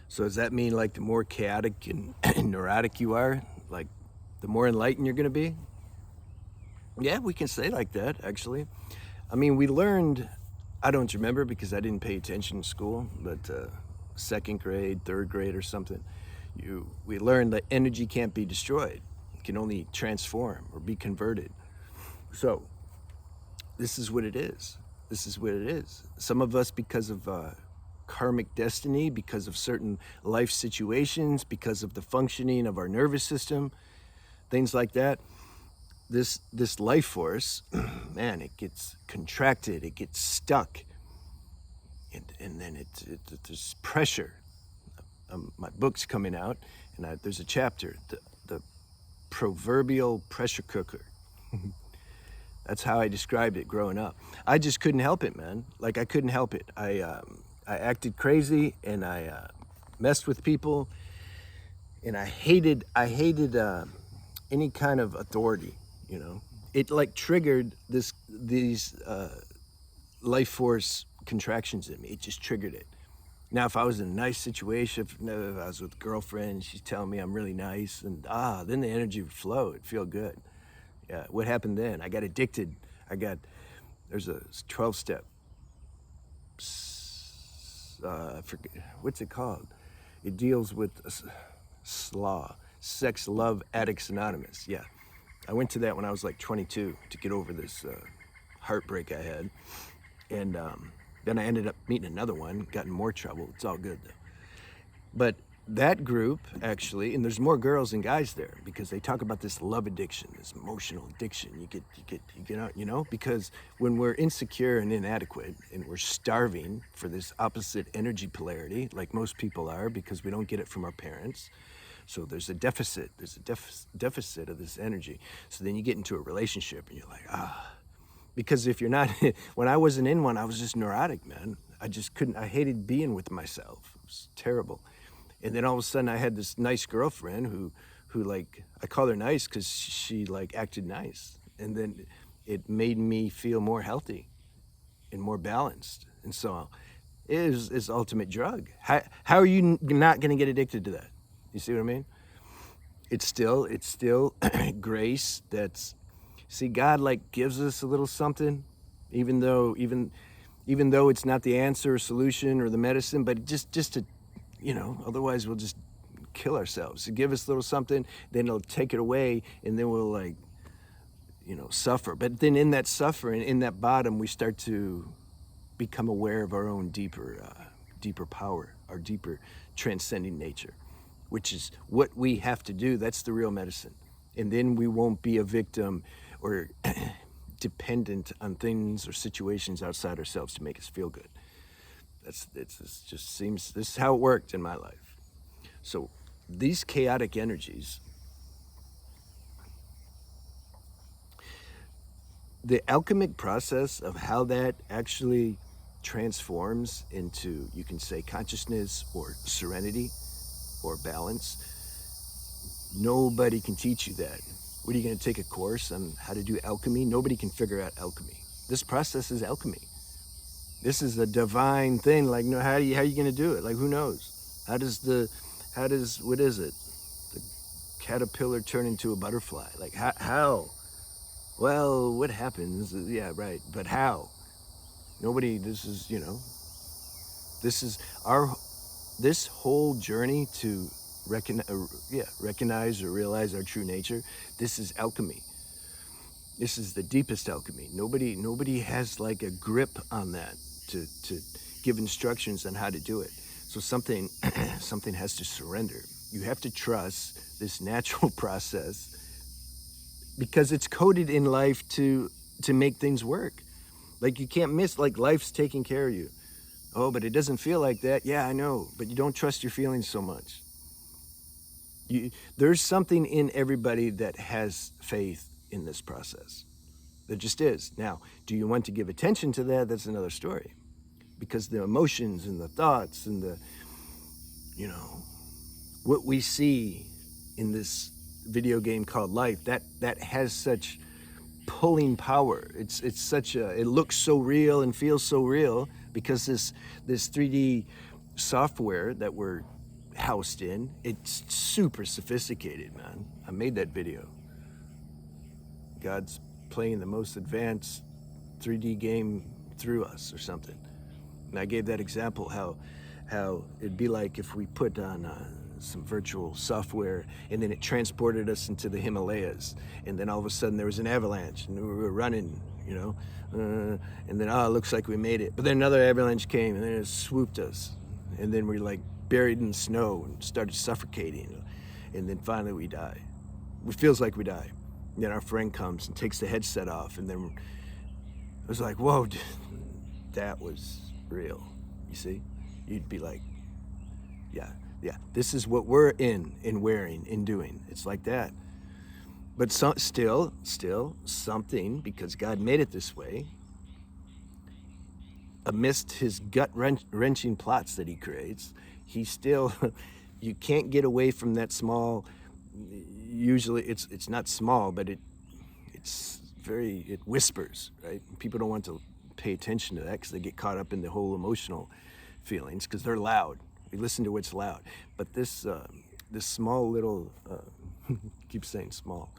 So does that mean like the more chaotic and neurotic you are, like the more enlightened you're going to be? Yeah, we can say like that, actually. I mean, we learned, I don't remember because I didn't pay attention in school, but second grade, third grade or something, we learned that energy can't be destroyed. It can only transform or be converted. So this is what it is. This is what it is. Some of us, because of karmic destiny, because of certain life situations, because of the functioning of our nervous system, things like that, this life force, man, it gets contracted, it gets stuck, and then there's pressure. My book's coming out, and there's a chapter, the proverbial pressure cooker. That's how I described it growing up. I just couldn't help it, man. Like I couldn't help it. I acted crazy, and I messed with people, and I hated any kind of authority. You know, it like triggered these life force contractions in me. It just triggered it. Now, if I was in a nice situation, if I was with a girlfriend, she's telling me I'm really nice, and then the energy would flow. It'd feel good. Yeah. What happened then? I got addicted. There's a 12-step. I forget what's it called. It deals with SLAW, Sex Love Addicts Anonymous. Yeah. I went to that when I was like 22 to get over this heartbreak I had. And then I ended up meeting another one, got in more trouble. It's all good though. But that group actually, and there's more girls than guys there because they talk about this love addiction, this emotional addiction. You get out, you know, because when we're insecure and inadequate and we're starving for this opposite energy polarity, like most people are, because we don't get it from our parents. So there's a deficit. There's a deficit of this energy. So then you get into a relationship and you're like, because if you're not, when I wasn't in one, I was just neurotic, man. I just couldn't, I hated being with myself. It was terrible. And then all of a sudden I had this nice girlfriend who like, I call her nice because she like acted nice. And then it made me feel more healthy and more balanced. And so it is ultimate drug. How are you not going to get addicted to that? You see what I mean? It's still grace. See, God like gives us a little something, even though it's not the answer or solution or the medicine, but just to, you know, otherwise we'll just kill ourselves. So give us a little something, then it'll take it away, and then we'll like, you know, suffer. But then in that suffering, in that bottom, we start to become aware of our own deeper power, our deeper transcending nature, which is what we have to do. That's the real medicine. And then we won't be a victim or dependent on things or situations outside ourselves to make us feel good. This just seems, this is how it worked in my life. So these chaotic energies, the alchemic process of how that actually transforms into, you can say, consciousness or serenity or balance, nobody can teach you that. What are you going to take a course on how to do alchemy? Nobody can figure out alchemy. This process is alchemy. This is a divine thing. Like, no, how are you going to do it? Like, who knows? What is it? The caterpillar turn into a butterfly? Like, how? Well, what happens? Yeah, right. But how? Nobody, this is, you know, this whole journey to recognize or realize our true nature. This is alchemy. This is the deepest alchemy. Nobody has like a grip on that to give instructions on how to do it. So something has to surrender. You have to trust this natural process because it's coded in life to make things work. Like you can't miss, like life's taking care of you. Oh, but it doesn't feel like that. Yeah, I know, but you don't trust your feelings so much. There's something in everybody that has faith in this process. There just is. Now, do you want to give attention to that? That's another story. Because the emotions and the thoughts and the, you know, what we see in this video game called life, that has such pulling power. It's such a, it looks so real and feels so real because this 3D software that we're housed in. It's super sophisticated, man. I made that video. God's playing the most advanced 3D game through us or something. And I gave that example how it'd be like if we put on some virtual software and then it transported us into the Himalayas, and then all of a sudden there was an avalanche and we were running, and then it looks like we made it. But then another avalanche came and then it swooped us, and then we're like buried in snow and started suffocating, and then finally we die. It feels like we die. And then our friend comes and takes the headset off, and then it was like, whoa, that was real. You see? You'd be like, yeah, this is what we're in and wearing and doing. It's like that. But still something, because God made it this way, amidst his gut-wrenching plots that he creates, he still, you can't get away from that small, usually it's not small, but it whispers, right? People don't want to pay attention to that because they get caught up in the whole emotional feelings because they're loud. We listen to what's loud. But this small little, keep saying small,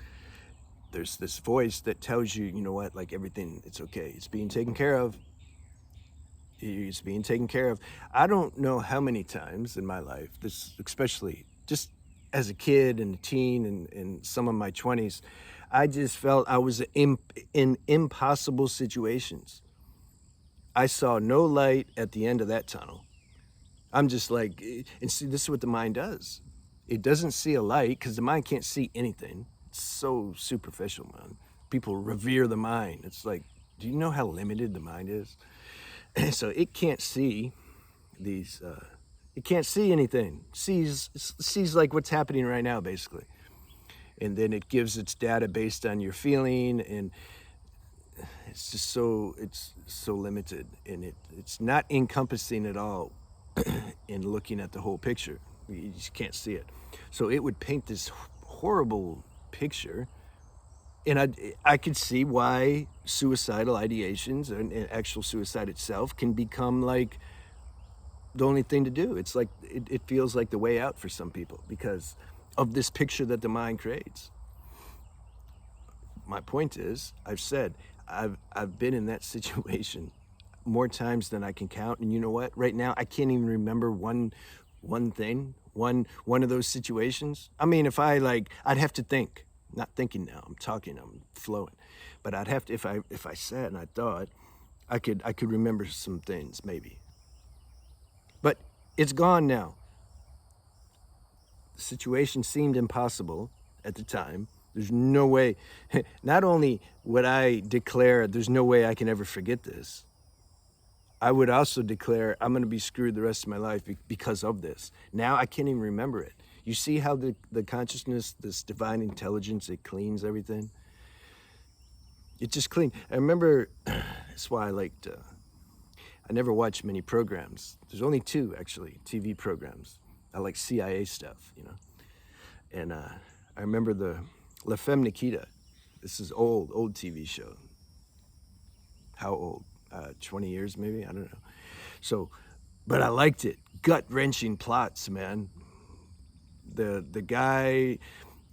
there's this voice that tells you, you know what, like everything, it's okay. It's being taken care of. It's being taken care of. I don't know how many times in my life, this especially just as a kid and a teen and some of my 20s, I just felt I was in impossible situations. I saw no light at the end of that tunnel. I'm just like, and see, this is what the mind does. It doesn't see a light because the mind can't see anything. It's so superficial, man. People revere the mind. It's like, do you know how limited the mind is? So it can't see these, it can't see anything. Sees like what's happening right now, basically. And then it gives its data based on your feeling, and it's just it's so limited, and it's not encompassing at all in looking at the whole picture. You just can't see it. So it would paint this horrible picture, and I could see why suicidal ideations and actual suicide itself can become like the only thing to do. It's like it feels like the way out for some people because of this picture that the mind creates. My point is, I've said, I've been in that situation more times than I can count, and you know what? Right now, I can't even remember one thing, one of those situations. I mean, if I'd have to think. Not thinking now. I'm talking. I'm flowing. But I'd have to, if I sat and I thought, I could remember some things maybe. But it's gone now. The situation seemed impossible at the time. There's no way. Not only would I declare, there's no way I can ever forget this, I would also declare I'm going to be screwed the rest of my life because of this. Now I can't even remember it. You see how the consciousness, this divine intelligence, it cleans everything? It just cleaned. I remember, that's why I never watched many programs. There's only two, actually, TV programs. I like CIA stuff, And I remember the La Femme Nikita. This is old TV show. How old? 20 years maybe? I don't know. So, but I liked it. Gut-wrenching plots, man. The guy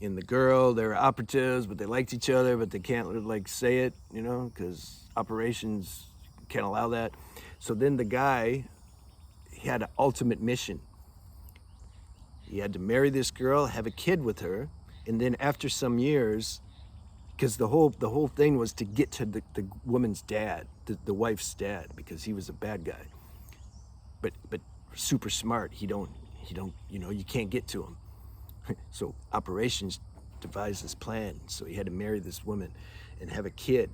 and the girl, they were operatives, but they liked each other, but they can't say it, because operations can't allow that. So then the guy, he had an ultimate mission. He had to marry this girl, have a kid with her, and then after some years, because the whole thing was to get to the woman's dad, the wife's dad, because he was a bad guy, but super smart. He don't, you can't get to him. So operations devised this plan. So he had to marry this woman and have a kid,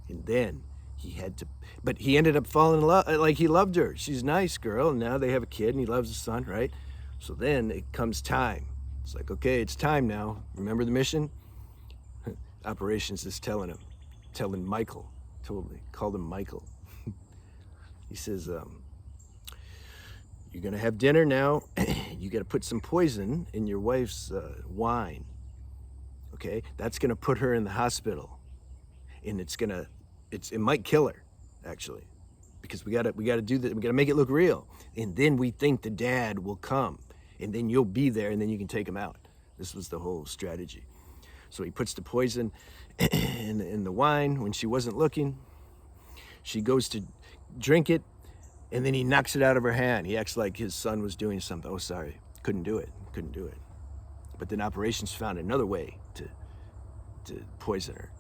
and then he had to. But he ended up falling in love. Like, he loved her. She's a nice girl, and now they have a kid, and he loves his son, right? So then it comes time. It's like, okay, it's time now. Remember the mission? Operations is telling Michael, totally, called him Michael. He says, you're gonna have dinner now. You gotta put some poison in your wife's wine, okay? That's gonna put her in the hospital, and it might kill her, actually. because we gotta do that. We gotta make it look real, and then we think the dad will come, and then you'll be there, and then you can take him out. This was the whole strategy. So he puts the poison in the wine when she wasn't looking. She goes to drink it, and then he knocks it out of her hand. He acts like his son was doing something. Oh, sorry, couldn't do it. But then operations found another way to poison her.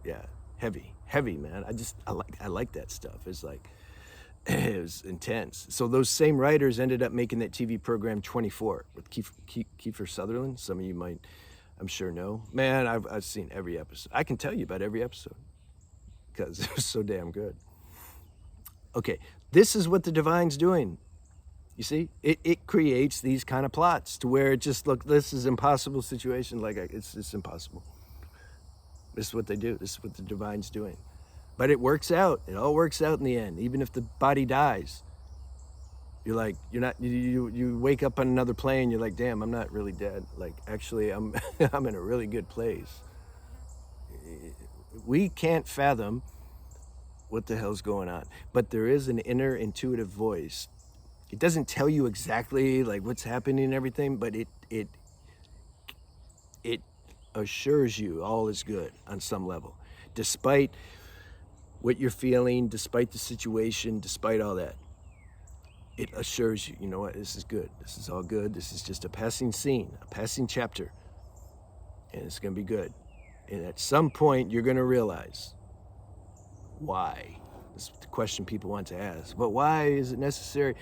Yeah, heavy, man. I like that stuff. It's like, it was intense. So those same writers ended up making that TV program 24 with Kiefer Sutherland. Some of you might, I'm sure, know. Man, I've seen every episode. I can tell you about every episode because it was so damn good. Okay, this is what the divine's doing. You see, it creates these kind of plots to where it just, look, this is impossible situation. Like, it's impossible. This is what they do. This is what the divine's doing. But it works out. It all works out in the end. Even if the body dies, you're like, you wake up on another plane. You're like, damn, I'm not really dead. Like, actually, I'm in a really good place. We can't fathom what the hell's going on. But there is an inner intuitive voice. It doesn't tell you exactly like what's happening and everything, but it assures you all is good on some level, despite what you're feeling, despite the situation, despite all that. It assures you, you know what, this is good. This is all good. This is just a passing scene, a passing chapter, and it's going to be good. And at some point, you're going to realize why. This is the question people want to ask. But why is it necessary?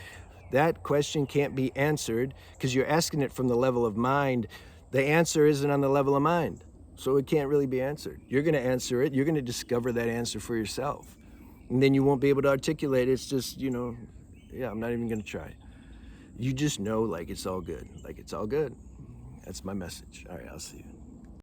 That question can't be answered because you're asking it from the level of mind. The answer isn't on the level of mind, so it can't really be answered. You're going to answer it. You're going to discover that answer for yourself, and then you won't be able to articulate it. It's just, you know, yeah, I'm not even going to try. You just know, like, it's all good. Like, it's all good. That's my message. All right, I'll see you.